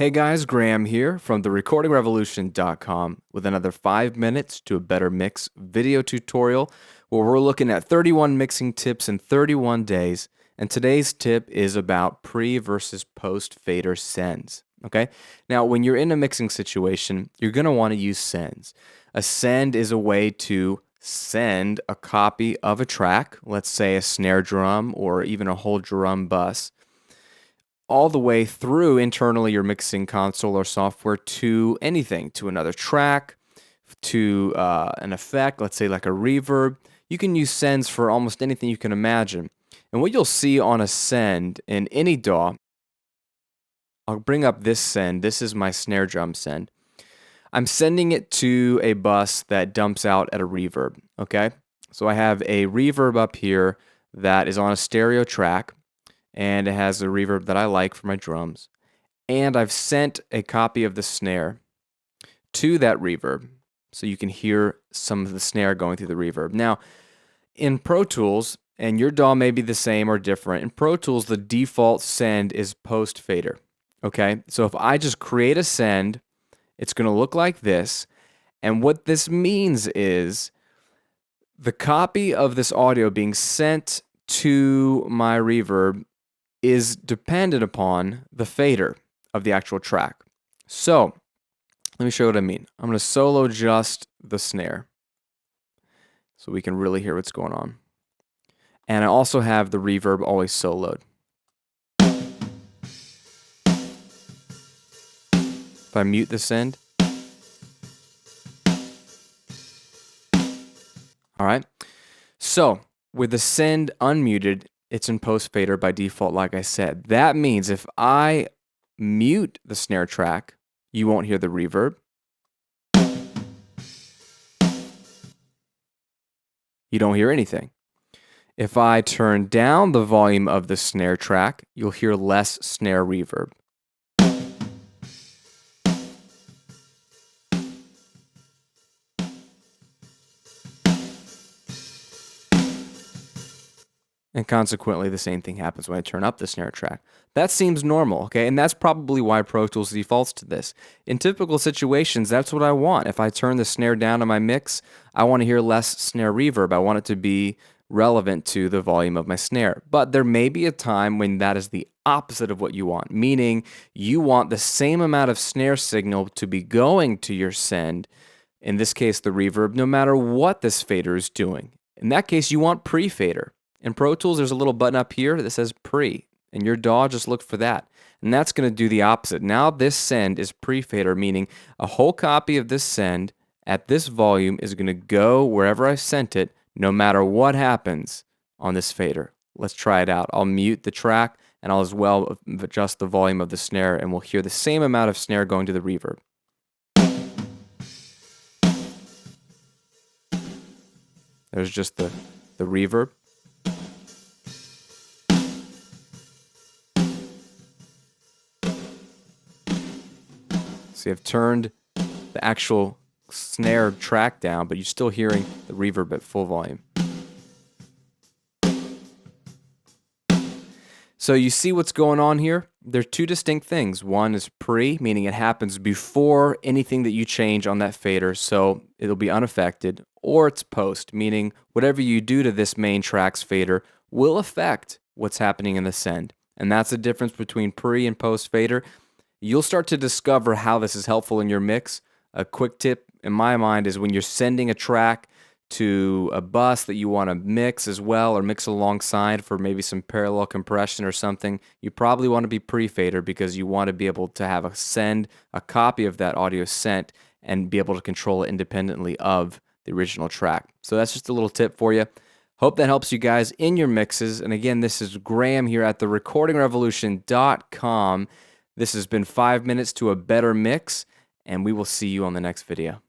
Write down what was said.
Hey guys, Graham here from therecordingrevolution.com with another 5 minutes to a better mix video tutorial where we're looking at 31 mixing tips in 31 days. And today's tip is about pre versus post fader sends. Okay, now when you're in a mixing situation, you're going to want to use sends. A send is a way to send a copy of a track, let's say a snare drum or even a whole drum bus, all the way through internally your mixing console or software to anything, to another track, to an effect, let's say like a reverb. You can use sends for almost anything you can imagine. And what you'll see on a send in any DAW, I'll bring up this send. This is my snare drum send. I'm sending it to a bus that dumps out at a reverb, okay? So I have a reverb up here that is on a stereo track, and it has a reverb that I like for my drums. And I've sent a copy of the snare to that reverb so you can hear some of the snare going through the reverb. Now, in Pro Tools, and your DAW may be the same or different, in Pro Tools, the default send is post fader. Okay, so if I just create a send, it's going to look like this. And what this means is the copy of this audio being sent to my reverb is dependent upon the fader of the actual track. So let me show you what I mean. I'm going to solo just the snare so we can really hear what's going on. And I also have the reverb always soloed. If I mute the send, all right. So with the send unmuted, it's in post fader by default, like I said. That means if I mute the snare track, you won't hear the reverb. You don't hear anything. If I turn down the volume of the snare track, you'll hear less snare reverb. And consequently, the same thing happens when I turn up the snare track. That seems normal, okay? And that's probably why Pro Tools defaults to this. In typical situations, that's what I want. If I turn the snare down in my mix, I want to hear less snare reverb. I want it to be relevant to the volume of my snare. But there may be a time when that is the opposite of what you want, meaning you want the same amount of snare signal to be going to your send, in this case the reverb, no matter what this fader is doing. In that case, you want pre-fader. In Pro Tools, there's a little button up here that says pre, and your DAW just look for that. And that's going to do the opposite. Now this send is pre-fader, meaning a whole copy of this send at this volume is going to go wherever I sent it, no matter what happens on this fader. Let's try it out. I'll mute the track, and I'll as well adjust the volume of the snare, and we'll hear the same amount of snare going to the reverb. There's just the reverb. So I've turned the actual snare track down, but you're still hearing the reverb at full volume. So you see what's going on here? There are two distinct things. One is pre, meaning it happens before anything that you change on that fader, so it'll be unaffected, or it's post, meaning whatever you do to this main track's fader will affect what's happening in the send. And that's the difference between pre and post fader. You'll start to discover how this is helpful in your mix. A quick tip in my mind is when you're sending a track to a bus that you want to mix as well or mix alongside for maybe some parallel compression or something, you probably want to be pre-fader because you want to be able to have a copy of that audio sent and be able to control it independently of the original track. So that's just a little tip for you. Hope that helps you guys in your mixes. And again, this is Graham here at therecordingrevolution.com. This has been 5 minutes to a better mix, and we will see you on the next video.